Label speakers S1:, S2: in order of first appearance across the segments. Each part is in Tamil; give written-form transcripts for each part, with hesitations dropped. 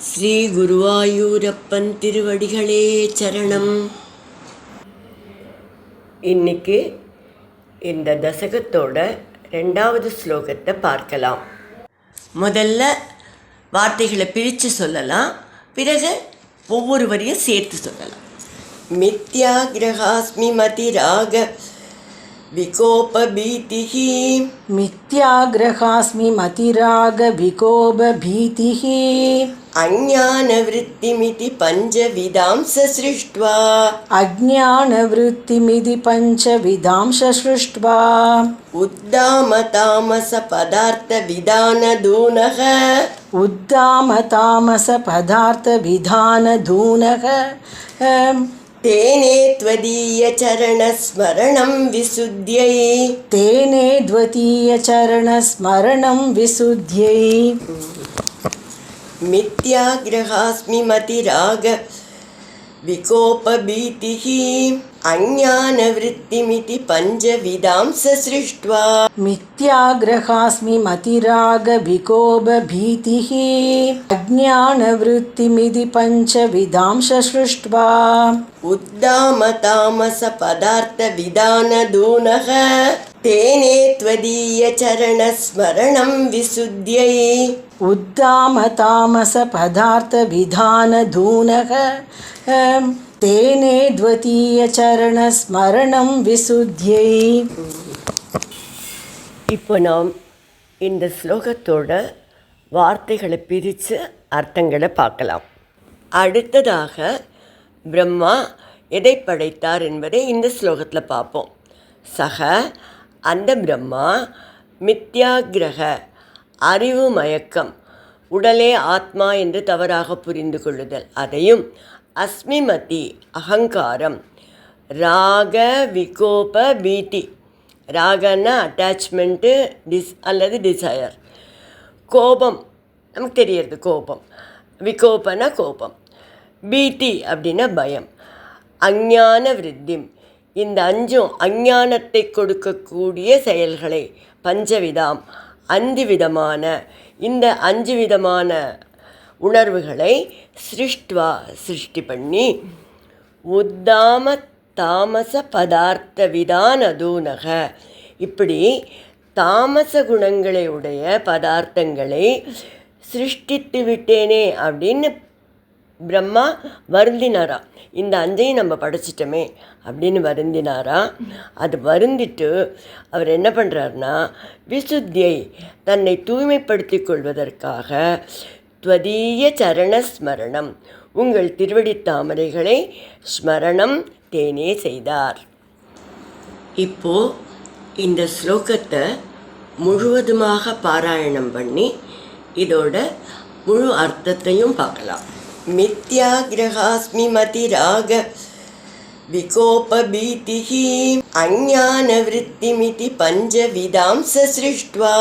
S1: ஸ்ரீ குருவாயூரப்பன் திருவடிகளே சரணம். இன்னைக்கு இந்த தசகத்தோட 2வது ஸ்லோகத்தை பார்க்கலாம். முதல்ல வார்த்தைகளை பிரித்து சொல்லலாம், பிறகு ஒவ்வொரு வரியும் சேர்த்து சொல்லலாம். மித்யாகிரகாஸ்மி மதிராக விகோபபீதிஹ.
S2: மித்யாகிரகாஸ்மி மதிராக விகோபபீதிஹ.
S1: அஞ்ஞானவிருத்திமிதி பஞ்சவிதாம்ச ஸ்ருஷ்ட்வா.
S2: அஞ்ஞானவிருத்திமிதி பஞ்சவிதாம்ச ஸ்ருஷ்ட்வா.
S1: உத்தாம தாமச பதார்த்த விதானதூனக.
S2: உத்தாம தாமச பதார்த்த விதானதூனக.
S1: தேனே த்வதீய சரண ஸ்மரணம் விசுத்யை.
S2: தேனே த்வதீய சரண ஸ்மரணம் விசுத்யை.
S1: மித்யாகிரகாஸ்மி மதிராக விகோபபீதிஹ. அஞ்ஞானவிருத்திமிதி பஞ்சவிதாம்ச ஸ்ருஷ்ட்வா.
S2: மித்யாகிரகாஸ்மி மதிராக விகோபபீதிஹ. அஞ்ஞானவிருத்திமிதி பஞ்சவிதாம்ச ஸ்ருஷ்ட்வா.
S1: உத்தாம தாமச பதார்த்த விதானதூனக. தேனே த்வதீய சரண ஸ்மரணம் விசுத்யை.
S2: உத்தாம தாமச பதார்த்த விதானதூனக. தேனே த்வதீய சரண ஸ்மரணம் விசுத்யை.
S1: இப்போ நாம் இந்த ஸ்லோகத்தோட வார்த்தைகளை பிரித்து அர்த்தங்களை பார்க்கலாம். அடுத்ததாக பிரம்மா எதை படைத்தார் என்பதை இந்த ஸ்லோகத்தில் பார்ப்போம். சக அந்த பிரம்மா மித்யாகிரக அறிவு மயக்கம், உடலே ஆத்மா என்று தவறாக புரிந்து கொள்ளுதல், அதையும் அஸ்மிமதி அகங்காரம், ராக விகோப பீதி, ராகன்னா அட்டாச்மெண்ட்டு அல்லது டிசையர், கோபம் நமக்கு தெரியறது கோபம், விகோபனா கோபம், பீதி அப்படின்னா பயம், அஞ்ஞான விருத்திம் இந்த அஞ்சும் அஞ்ஞானத்தை கொடுக்கக்கூடிய செயல்களை, பஞ்சவிதாம் 5 விதமான இந்த 5 விதமான உணர்வுகளை சிருஷ்டுவா சிருஷ்டி பண்ணி, உத்தாம தாமச பதார்த்த விதானதூனக இப்படி தாமச குணங்களை உடைய பதார்த்தங்களை சிருஷ்டித்து விட்டேனே அப்படின்னு பிரம்மா வருந்தினாரா. இந்த 5ஐயும் நம்ம படைச்சிட்டோமே அப்படின்னு வருந்தினாரா. அது வருந்திட்டு அவர் என்ன பண்ணுறாருனா, விசுத்தியை தன்னை தூய்மைப்படுத்தி கொள்வதற்காக த்வதீய சரண ஸ்மரணம் உங்கள் திருவடி தாமரைகளை ஸ்மரணம் தேனே செய்தார். இப்போது இந்த ஸ்லோகத்தை முழுவதுமாக பாராயணம் பண்ணி இதோட முழு அர்த்தத்தையும் பார்க்கலாம். மித்யாகிரகாஸ்மி மதிராக விகோபபீதிஹ. அஞ்ஞானவிருத்திமிதி பஞ்சவிதாம்ச ஸ்ருஷ்ட்வா.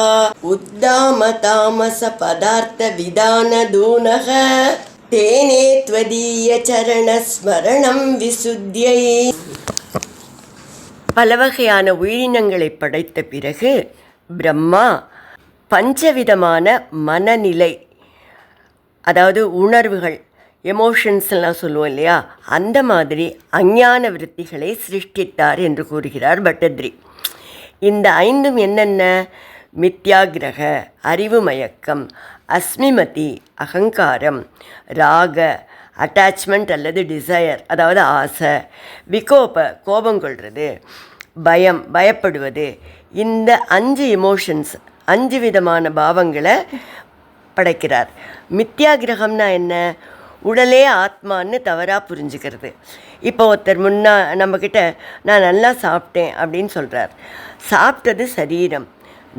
S1: உத்தாம தாமச பதார்த்த விதானதூனக. தேனே த்வதீய சரண ஸ்மரணம் விசுத்யை. பல வகையான உயிரினங்களை படைத்த பிறகு பிரம்மா பஞ்சவிதமான மனநிலை, அதாவது உணர்வுகள், எமோஷன்ஸ்லாம் சொல்லுவோம் இல்லையா, அந்த மாதிரி அஞ்ஞான விருத்திகளை சிருஷ்டித்தார் என்று கூறுகிறார் பட்டத்ரி. இந்த 5ம் என்னென்ன? மித்யாகிரக அறிவு மயக்கம், அஸ்மிமதி அகங்காரம், ராக அட்டாச்மெண்ட் அல்லது டிசையர் அதாவது ஆசை, விகோப கோபம் கொள்வது, பயம் பயப்படுவது, இந்த 5 எமோஷன்ஸ் 5 விதமான பாவங்களை படைக்கிறார். மித்யாகிரகம்னா என்ன? உடலே ஆத்மான்னு தவறாக புரிஞ்சுக்கிறது. இப்போ ஒருத்தர் நம்மக்கிட்ட நான் நல்லா சாப்பிட்டேன் அப்படின்னு சொல்கிறார். சாப்பிட்டது சரீரம்,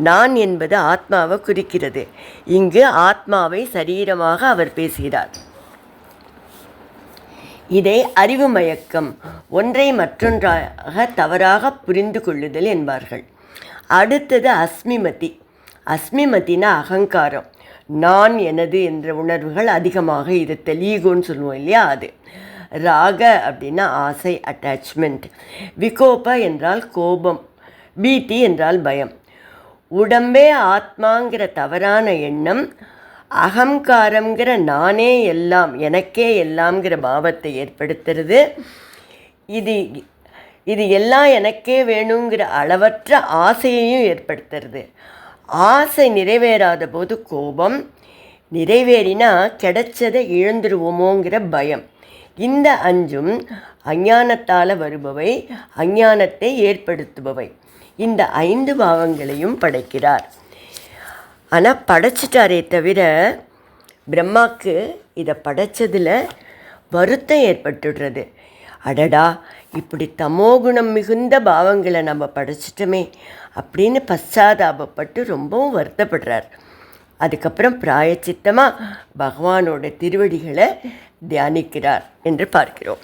S1: நான் என்பது ஆத்மாவை குறிக்கிறது. இங்கு ஆத்மாவை சரீரமாக அவர் பேசுகிறார். இதை அறிவு மயக்கம், ஒன்றை மற்றொன்றாக தவறாக புரிந்து கொள்ளுதல் என்பார்கள். அடுத்தது அஸ்மிமதி. அஸ்மிமதினா அகங்காரம், நான் எனது என்ற உணர்வுகள் அதிகமாக இருத்தல், ஈகோன்னு சொல்லுவோம் இல்லையா அது. ராக அப்படின்னா ஆசை, அட்டாச்மெண்ட். விகோப என்றால் கோபம், பீதி என்றால் பயம். உடம்பே ஆத்மாங்கிற தவறான எண்ணம் அகங்காரங்கிற நானே எல்லாம், எனக்கே எல்லாம்ங்கிற பாவத்தை ஏற்படுத்துறது. இது எல்லாம் எனக்கே வேணுங்கிற அளவற்ற ஆசையையும் ஏற்படுத்துறது. ஆசை நிறைவேறாத போது கோபம், நிறைவேறினா கிடைச்சதை இழந்துருவோமோங்கிற பயம். இந்த அஞ்சும் அஞ்ஞானத்தால் வருபவை, அஞ்ஞானத்தை ஏற்படுத்துபவை. இந்த 5 பாவங்களையும் படைக்கிறார். ஆனால் படைச்சிட்டாரே தவிர பிரம்மாவுக்கு இதை படைச்சதில் வருத்தம் ஏற்பட்டுடுறது. அடடா, இப்படி தமோகுணம் மிகுந்த பாவங்களை நம்ம படைச்சிட்டோமே அப்படின்னு பశ్చాதாபப்பட்டு ரொம்பவும் வருத்தப்படுறார். அதுக்கப்புறம் பிராயச்சித்தமாக பகவானோட திருவடிகளை தியானிக்கிறார் என்று பார்க்கிறோம்.